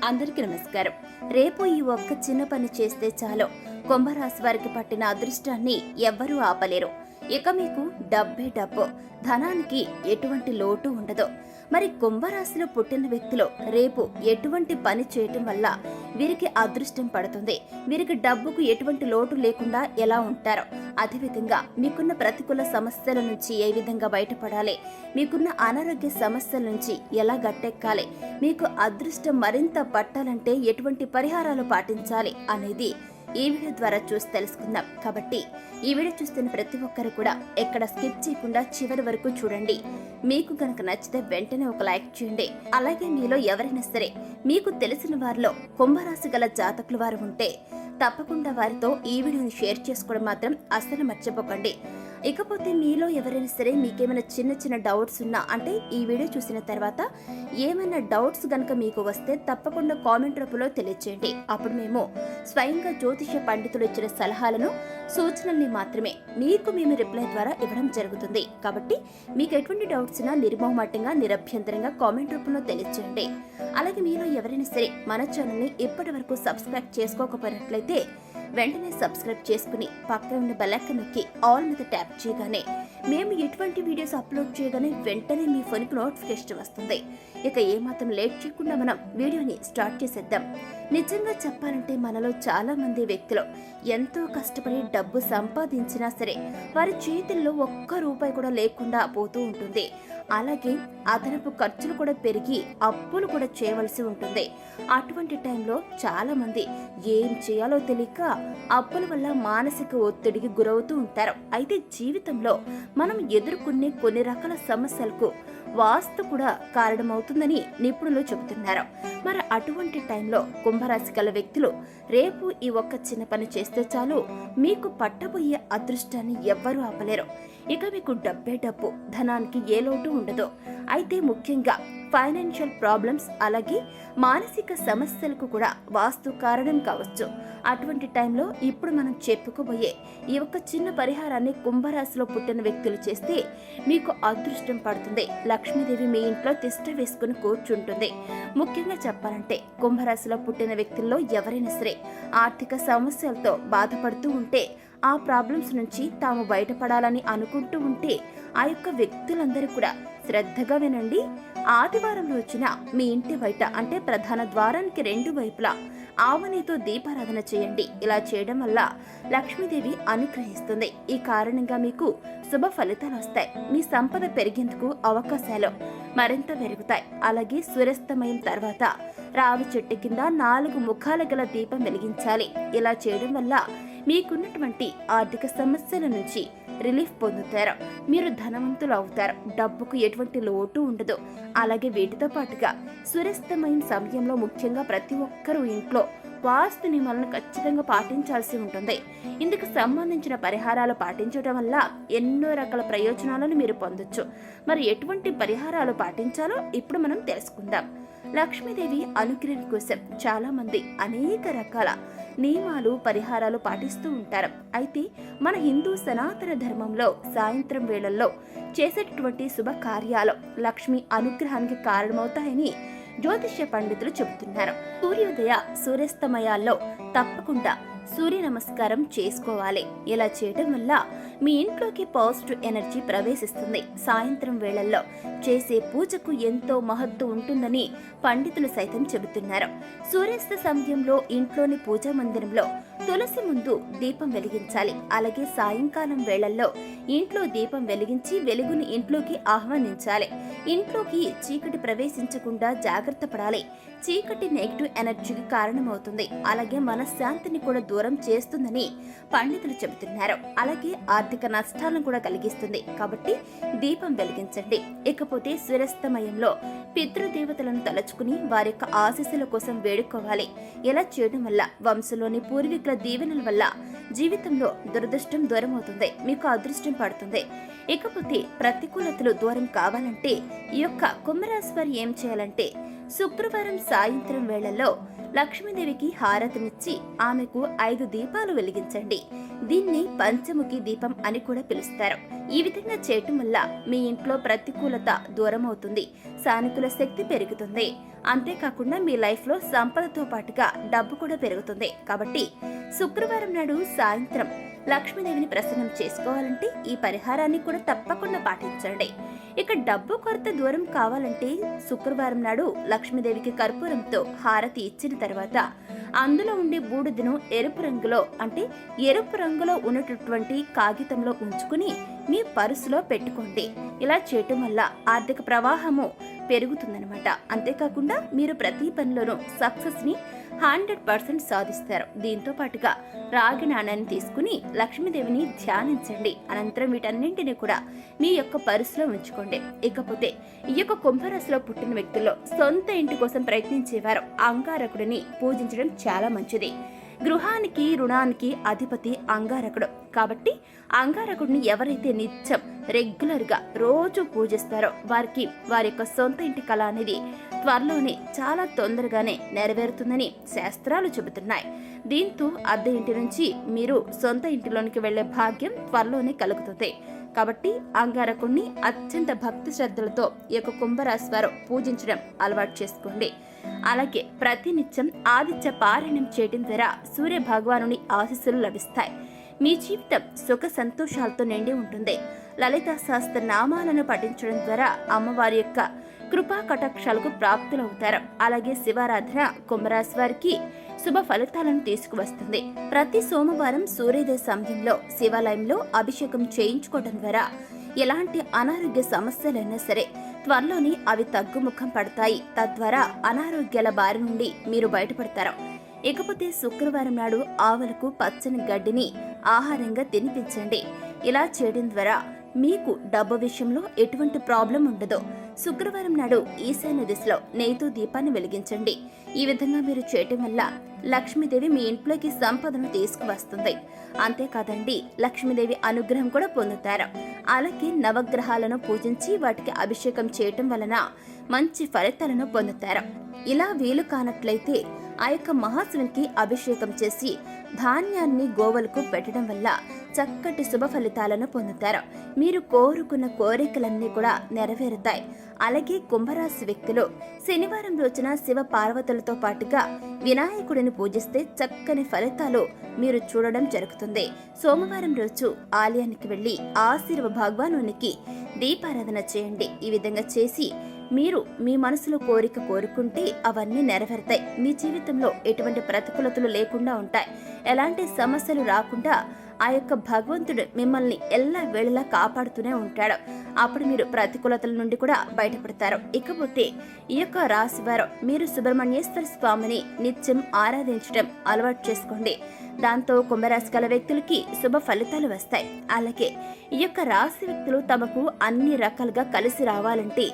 అందరికీ నమస్కారం. రేపు ఈ ఒక్క చిన్న పని చేస్తే చాలు కుంభరాశి వారికి పట్టిన అదృష్టాన్ని ఎవ్వరూ ఆపలేరు. ఇక మీకు డబ్బే డబ్బు, ధనానికి ఎటువంటి లోటు ఉండదు. మరి కుంభరాశిలో పుట్టిన వ్యక్తులు రేపు ఎటువంటి పని చేయటం వల్ల వీరికి అదృష్టం పడుతుంది, వీరికి డబ్బుకు ఎటువంటి లోటు లేకుండా ఎలా ఉంటారో, అదేవిధంగా మీకున్న ప్రతికూల సమస్యల నుంచి ఏ విధంగా బయటపడాలి, మీకున్న అనారోగ్య సమస్యల నుంచి ఎలా గట్టెక్కాలి, మీకు అదృష్టం మరింత పట్టాలంటే ఎటువంటి పరిహారాలు పాటించాలి అనేది ఈ వీడియో ద్వారా చూసి తెలుసుకుందాం. కాబట్టి ఈ వీడియో చూస్తున్న ప్రతి ఒక్కరు కూడా ఎక్కడ స్కిప్ చేయకుండా చివరి వరకు చూడండి. మీకు గనక నచ్చితే వెంటనే ఒక లైక్ చేయండి. అలాగే మీలో ఎవరైనా సరే మీకు తెలిసిన వారిలో కుంభరాశి గల జాతకులు వారు ఉంటే తప్పకుండా వారితో ఈ వీడియోని షేర్ చేసుకోవడం మాత్రం అస్సలు మర్చిపోకండి. ఇకపోతే మీలో ఎవరైనా సరే మీకేమైనా చిన్న చిన్న డౌట్స్ ఉన్నా, అంటే ఈ వీడియో చూసిన తర్వాత ఏమైనా డౌట్స్ గనక మీకు వస్తే తప్పకుండా కామెంట్ రూపంలో తెలియచేయండి. అప్పుడు మేము స్వయంగా జ్యోతిష పండితులు ఇచ్చిన సలహాలను, సూచనల్ని మాత్రమే మేము రిప్లై ద్వారా ఇవ్వడం జరుగుతుంది. కాబట్టి మీకు ఎటువంటి డౌట్స్ ఉన్నా నిర్మోహమాటంగా, నిరభ్యంతరంగా కామెంట్ రూపంలో తెలియచేయండి. అలాగే మీలో ఎవరైనా సరే మన ఛానల్ని ఇప్పటి వరకు సబ్స్క్రైబ్ చేసుకోకపోయినట్లయితే వెంటనే సబ్స్క్రైబ్ చేసుకుని పక్కన ఉన్న బెల్ ఐకాన్ నొక్కి ఆల్ మీద ట్యాప్ చేయగానే మేము ఎటువంటి వీడియోస్ అప్లోడ్ చేయగానే వెంటనే మీ ఫోన్కి నోటిఫికేషన్ వస్తుంది. ఇక ఏమాత్రం లేట్ చేయకుండా మనం వీడియోని స్టార్ట్ చేసేద్దాం. నిజంగా చెప్పాలంటే మనలో చాలా మంది వ్యక్తులు ఎంతో కష్టపడి డబ్బు సంపాదించినా సరే వారి చేతుల్లో ఒక్క రూపాయి కూడా లేకుండా పోతూ ఉంటుంది. అలాగే అదనపు ఖర్చులు కూడా పెరిగి అప్పులు కూడా చేయవలసి ఉంటుంది. అటువంటి టైంలో చాలా మంది ఏం చేయాలో తెలియక అప్పుల వల్ల మానసిక ఒత్తిడికి గురవుతూ ఉంటారు. అయితే జీవితంలో మనం ఎదుర్కొనే కొన్ని రకాల సమస్యలకు వాస్తు కూడా కారణమవుతుందని నిపుణులు చెబుతున్నారు. మరి అటువంటి టైంలో కుంభరాశి గల వ్యక్తులు రేపు ఈ ఒక్క చిన్న పని చేస్తే చాలు మీకు పట్టబోయే అదృష్టాన్ని ఎవ్వరూ ఆపలేరు. ఇక మీకు డబ్బే డబ్బు, ధనానికి ఏ లోటు ఉండదు. అయితే ముఖ్యంగా ఫైనాన్షియల్ ప్రాబ్లమ్స్, అలాగే మానసిక సమస్యలకు కూడా వాస్తు కారణం కావచ్చు. అటువంటి టైంలో ఇప్పుడు మనం చెప్పుకోబోయే ఈ ఒక్క చిన్న పరిహారాన్ని కుంభరాశిలో పుట్టిన వ్యక్తులు చేస్తే మీకు అదృష్టం పడుతుంది. లక్ష్మీదేవి మీ ఇంట్లో తిష్ట వేసుకుని కూర్చుంటుంది. ముఖ్యంగా చెప్పాలంటే కుంభరాశిలో పుట్టిన వ్యక్తుల్లో ఎవరైనా సరే ఆర్థిక సమస్యలతో బాధపడుతూ ఉంటే, ఆ ప్రాబ్లమ్స్ నుంచి తాము బయటపడాలని అనుకుంటూ ఉంటే ఆ యొక్క వ్యక్తులందరూ కూడా శ్రద్ధగా వినండి. ఆదివారం రోజున మీ ఇంటి బయట, అంటే ప్రధాన ద్వారానికి 2 వైపులా ఆవునేతో దీపారాధన చేయండి. ఇలా చేయడం వల్ల లక్ష్మీదేవి అనుగ్రహిస్తుంది. ఈ కారణంగా మీకు శుభ ఫలితాలు వస్తాయి. మీ సంపద పెరిగేందుకు అవకాశాలు మరింత పెరుగుతాయి. అలాగే సూర్యాస్తమయం తర్వాత రావి చెట్టు కింద 4 ముఖాల గల దీపం వెలిగించాలి. ఇలా చేయడం వల్ల మీకున్నటువంటి ఆర్థిక సమస్యల నుంచి రిలీఫ్ పొందుతారు. మీరు ధనవంతులు అవుతారు. డబ్బుకు ఎటువంటి లోటు ఉండదు. అలాగే వీటితో పాటుగా సూర్యాస్తమయం సమయంలో ముఖ్యంగా ప్రతి ఒక్కరూ ఇంట్లో వాస్తు నియమాలను ఖచ్చితంగా పాటించాల్సి ఉంటుంది. ఇందుకు సంబంధించిన పరిహారాలు పాటించడం వల్ల ఎన్నో రకాల ప్రయోజనాలను మీరు పొందొచ్చు. మరి ఎటువంటి పరిహారాలు పాటించాలో ఇప్పుడు మనం తెలుసుకుందాం. లక్ష్మీదేవి అనుగ్రహం కోసం చాలా మంది అనేక రకాల నియమాలు, పరిహారాలు పాటిస్తూ ఉంటారు. అయితే మన హిందూ సనాతన ధర్మంలో సాయంత్రం వేళల్లో చేసేటటువంటి శుభ కార్యాలు లక్ష్మి అనుగ్రహానికి కారణమవుతాయని జ్యోతిష్య పండితులు చెబుతున్నారు. సూర్యోదయ, సూర్యాస్తమయాల్లో తప్పకుండా సూర్య నమస్కారం చేసుకోవాలి. ఇలా చేయడం వల్ల మీ ఇంట్లోకి పాజిటివ్ ఎనర్జీ ప్రవేశిస్తుంది. సాయంత్రం వేళల్లో చేసే పూజకు ఎంతో మహత్తు ఉంటుందని పండితులు సైతం చెబుతున్నారు. సూర్యాస్త సమయంలో ఇంట్లోని పూజా మందిరంలో తులసి ముందు దీపం వెలిగించాలి. అలాగే సాయంకాలం వేళల్లో ఇంట్లో దీపం వెలిగించి వెలుగుని ఇంట్లోకి ఆహ్వానించాలి. ఇంట్లోకి చీకటి ప్రవేశించకుండా జాగ్రత్త పడాలి. చీకటి నెగిటివ్ ఎనర్జీకి కారణమవుతుంది. అలాగే మనశ్శాంతిని కూడా దూరం చేస్తుందని పండితులు చెబుతున్నారు. అలాగే ఆర్థిక నష్టాలను కూడా కలిగిస్తుంది. కాబట్టి దీపం వెలిగించండి. ఇకపోతే సూర్యాస్తమయంలో పితృదేవతలను తలుచుకుని వారి యొక్క ఆశీస్సుల కోసం వేడుకోవాలి. ఇలా చేయడం వల్ల వంశంలోని పూర్వీకుల దీవెనల వల్ల జీవితంలో దురదృష్టం దూరం అవుతుంది, మీకు అదృష్టం పడుతుంది. ఇకపోతే ప్రతికూలతలు దూరం కావాలంటే ఈ యొక్క కుంభరాశి వారు ఏం చేయాలంటే శుక్రవారం సాయంత్రం వేళల్లో లక్ష్మీదేవికి హారతినిచ్చి ఆమెకు 5 దీపాలు వెలిగించండి. దీన్ని పంచముఖి దీపం అని కూడా పిలుస్తారు. ఈ విధంగా చేయటం వల్ల మీ ఇంట్లో ప్రతికూలత దూరం అవుతుంది, సానుకూల శక్తి పెరుగుతుంది. అంతేకాకుండా మీ లైఫ్ లో సంపదతో పాటుగా డబ్బు కూడా పెరుగుతుంది. కాబట్టి శుక్రవారం నాడు సాయంత్రం లక్ష్మీదేవిని ప్రసన్నం చేసుకోవాలంటే ఈ పరిహారాన్ని కూడా తప్పకుండా పాటించండి. ఇక డబ్బు కొరత దూరం కావాలంటే శుక్రవారం నాడు లక్ష్మీదేవికి కర్పూరంతో హారతి ఇచ్చిన తర్వాత అందులో ఉండే బూడిదను ఎరుపు రంగులో ఉన్నటువంటి కాగితంలో ఉంచుకుని మీ పర్సులో పెట్టుకోండి. ఇలా చేయటం వల్ల ఆర్థిక ప్రవాహము పెరుగుతుందన్నమాట. అంతేకాకుండా మీరు ప్రతి పనిలోనూ సక్సెస్ ని 100% సాధిస్తారు. దీంతో పాటుగా రాగి నాణ్యాన్ని తీసుకుని లక్ష్మీదేవిని ధ్యానించండి. అనంతరం వీటన్నింటినీ కూడా మీ యొక్క పర్సులో ఉంచుకోండి. ఇకపోతే ఈ యొక్క కుంభరాశిలో పుట్టిన వ్యక్తుల్లో సొంత ఇంటి కోసం ప్రయత్నించేవారు అంగారకుడిని పూజించడం చాలా మంచిది. గృహానికి రుణానికి అధిపతి అంగారకుడు కాబట్టి అంగారకుడిని ఎవరైతే నిత్యం రెగ్యులర్ గా రోజు పూజిస్తారో వారికి వారి యొక్క సొంత ఇంటి కళ అనేది త్వరలోనే చాలా తొందరగానే నెరవేరుతుందని శాస్త్రాలు చెబుతున్నాయి. దీంతో అద్దె ఇంటి నుంచి మీరు సొంత ఇంటిలోనికి వెళ్లే భాగ్యం త్వరలోనే కలుగుతుంది. కాబట్టి అంగారకుడిని అత్యంత భక్తి శ్రద్ధలతో ఈ యొక్క కుంభరాశి వారు పూజించడం అలవాటు చేసుకోండి. అలాగే ప్రతినిత్యం ఆదిత్య పారాయణం చేయడం ద్వారా సూర్య భగవానుని ఆశీస్సులు లభిస్తాయి. మీ జీవితం సుఖ సంతోషాలతో నిండి ఉంటుంది. లలితా సహస్ర నామాలను పఠించడం ద్వారా అమ్మవారి యొక్క కృపా కటాక్షాలకు ప్రాప్తులవుతారు. అలాగే శివారాధన కుంభరాశి వారికి శుభ ఫలితాలను తీసుకువస్తుంది. ప్రతి సోమవారం సూర్యోదయ సమయంలో శివాలయంలో అభిషేకం చేయించుకోవడం ద్వారా ఎలాంటి అనారోగ్య సమస్యలైనా సరే త్వరలోనే అవి తగ్గుముఖం పడతాయి. తద్వారా అనారోగ్యాల బారి నుండి మీరు బయటపడతారు. ఇకపోతే శుక్రవారం నాడు ఆవులకు పచ్చని గడ్డిని ఆహారంగా తినిపించండి. ఇలా చేయడం ద్వారా మీకు డబ్బు విషయంలో ఎటువంటి ప్రాబ్లం ఉండదు. శుక్రవారం నాడు ఈశాన్య దిశలో నెయ్యితో దీపాన్ని వెలిగించండి. ఈ విధంగా మీరు చేయటం వల్ల లక్ష్మీదేవి మీ ఇంట్లోకి సంపదను తీసుకువస్తుంది. అంతేకాదండి, లక్ష్మీదేవి అనుగ్రహం కూడా పొందుతారు. అలాగే నవగ్రహాలను పూజించి వాటికి అభిషేకం చేయటం వలన మంచి ఫలితాలను పొందుతారు. ఇలా వీలు కానట్లయితే ఆ యొక్క మహాశివునికి అభిషేకం చేసి ధాన్యాన్ని గోవులకు పెట్టడం వల్ల చక్కటి శుభ ఫలితాలను పొందుతారు. మీరు కోరుకున్న కోరికలన్నీ కూడా నెరవేరుతాయి. అలాగే కుంభరాశి వ్యక్తులు శనివారం రోజున శివ పార్వతులతో పాటుగా వినాయకుడిని పూజిస్తే చక్కని ఫలితాలు మీరు చూడడం జరుగుతుంది. సోమవారం రోజు ఆలయానికి వెళ్లి ఆశీర్వ భగవానునికి దీపారాధన చేయండి. ఈ విధంగా చేసి మీరు మీ మనసులో కోరిక కోరుకుంటే అవన్నీ నెరవేరుతాయి. మీ జీవితంలో ఎటువంటి ప్రతికూలతలు లేకుండా ఉంటాయి. ఎలాంటి సమస్యలు రాకుండా ఆ యొక్క భగవంతుడు మిమ్మల్ని ఎల్ల వేళలా కాపాడుతూనే ఉంటాడు. అప్పుడు మీరు ప్రతికూలతల నుండి కూడా బయటపడతారు. ఇకపోతే ఈ యొక్క రాశి వారు మీరు సుబ్రహ్మణ్యేశ్వర స్వామిని నిత్యం ఆరాధించడం అలవాటు చేసుకోండి. దాంతో కుంభరాశి గల వ్యక్తులకి శుభ ఫలితాలు వస్తాయి. అలాగే ఈ యొక్క రాశి వ్యక్తులు తమకు అన్ని రకాలుగా కలిసి రావాలంటే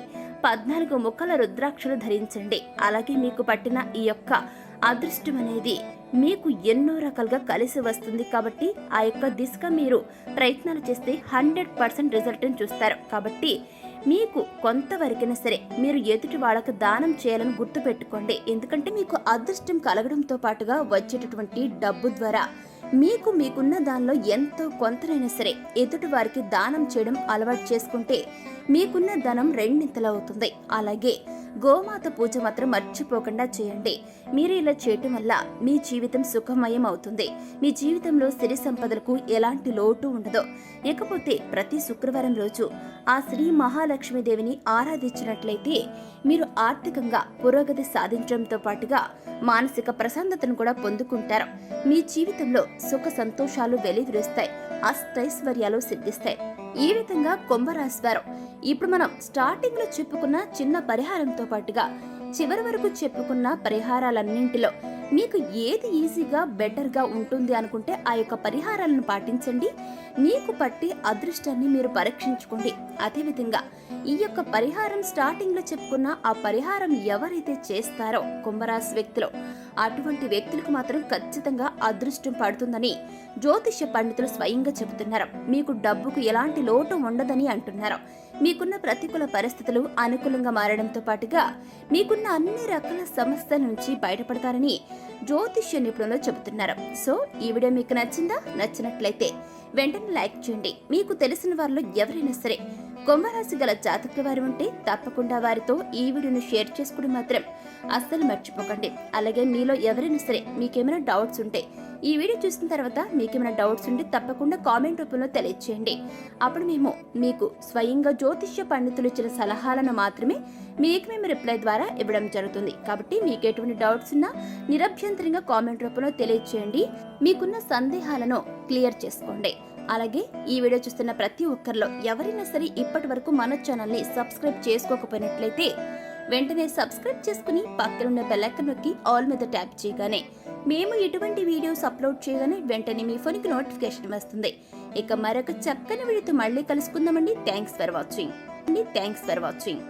14 ముక్కల రుద్రాక్షలు ధరించండి. అలాగే మీకు పట్టిన ఈ యొక్క అదృష్టం అనేది మీకు ఎన్నో రకాలుగా కలిసి వస్తుంది. కాబట్టి ఆ యొక్క దిశగా మీరు ప్రయత్నాలు చేస్తే 100% రిజల్ట్ని చూస్తారు. కాబట్టి మీకు కొంతవరకైనా సరే మీరు ఎదుటి వాళ్ళకు దానం చేయాలని గుర్తు పెట్టుకోండి. ఎందుకంటే మీకు అదృష్టం కలగడంతో పాటుగా వచ్చేటటువంటి డబ్బు ద్వారా మీకున్న దానిలో ఎంతో కొంతనైనా సరే ఎదుటి వారికి దానం చేయడం అలవాటు చేసుకుంటే మీకున్న ధనం రెండింతలు అవుతుంది. అలాగే గోమాత పూజ మాత్రం మర్చిపోకుండా చేయండి. మీరు ఇలా చేయటం వల్ల మీ జీవితం సుఖమయం అవుతుంది. మీ జీవితంలో సిరి సంపదలకు ఎలాంటి లోటు ఉండదు. ఇకపోతే ప్రతి శుక్రవారం రోజు ఆ శ్రీ మహాలక్ష్మీదేవిని ఆరాధించినట్లయితే మీరు ఆర్థికంగా పురోగతి సాధించడంతో పాటుగా మానసిక ప్రశాంతతను కూడా పొందుకుంటారు. మీ జీవితంలో సుఖ సంతోషాలు వెలివిరుస్తాయి. అష్టైశ్వర్యాలు సిద్ధిస్తాయి. ఈ విధంగా కుంభరాశి వారు ఇప్పుడు మనం స్టార్టింగ్ లో చెప్పుకున్న చిన్న పరిహారంతో పాటుగా చివరి వరకు చెప్పుకున్న పరిహారాలన్నింటిలో మీకు ఏది ఈజీగా బెటర్గా ఉంటుంది అనుకుంటే ఆ యొక్క పరిహారాలను పాటించండి. మీకు పట్టి అదృష్టాన్ని మీరు పరీక్షించుకోండి. అదేవిధంగా ఈ యొక్క పరిహారం స్టార్టింగ్లో చెప్పుకున్న ఆ పరిహారం ఎవరైతే చేస్తారో కుంభరాశి వ్యక్తులు, అటువంటి వ్యక్తులకు మాత్రం ఖచ్చితంగా అదృష్టం పడుతుందని జ్యోతిష్య పండితులు స్వయంగా చెబుతున్నారు. మీకు డబ్బుకు ఎలాంటి లోటు ఉండదని అంటున్నారు. మీకున్న ప్రతికూల పరిస్థితులు అనుకూలంగా మారడంతో పాటుగా మీకున్న అన్ని రకాల సమస్యల నుంచి బయటపడతారని జ్యోతిష్య నిపుణులు చెబుతున్నారు. సో ఈ వీడియో మీకు నచ్చినట్లయితే వెంటనే లైక్ చేయండి. మీకు తెలిసిన వారిలో ఎవరైనా సరే కుంభరాశి గల జాతకుల వారు ఉంటే తప్పకుండా వారితో ఈ వీడియోను షేర్ చేసుకుని మాత్రం అస్సలు మర్చిపోకండి. అలాగే మీలో ఎవరైనా సరే మీకేమైనా డౌట్స్ ఉంటే ఈ వీడియో చూసిన తర్వాత మీకేమైనా డౌట్స్ ఉంటే తప్పకుండా కామెంట్ రూపంలో తెలియజేయండి. అప్పుడు మేము మీకు స్వయంగా జ్యోతిష్య పండితులు ఇచ్చిన సలహాలను మాత్రమే మేము రిప్లై ద్వారా ఇవ్వడం జరుగుతుంది. కాబట్టి మీకు ఎటువంటి డౌట్స్ ఉన్నా నిరభ్యంతరంగా కామెంట్ రూపంలో తెలియజేయండి. మీకున్న సందేహాలను క్లియర్ చేసుకోండి. అలాగే ఈ వీడియో చూస్తున్న ప్రతి ఒక్కరిలో ఎవరైనా సరే ఇప్పటి వరకు మన ఛానల్ని సబ్స్క్రైబ్ చేసుకోకపోయినట్లయితే వెంటనే సబ్స్క్రైబ్ చేసుకుని పక్కనున్న బెల్ ఐకాన్ నొక్కి ఆల్ మీద ట్యాప్ చేయగానే మేము ఎటువంటి వీడియోస్ అప్లోడ్ చేయగానే వెంటనే మీ ఫోన్కి నోటిఫికేషన్ వస్తుంది. ఇక మరొక చక్కని వీడియోతో మళ్ళీ కలుసుకుందామండి. Thanks for watching.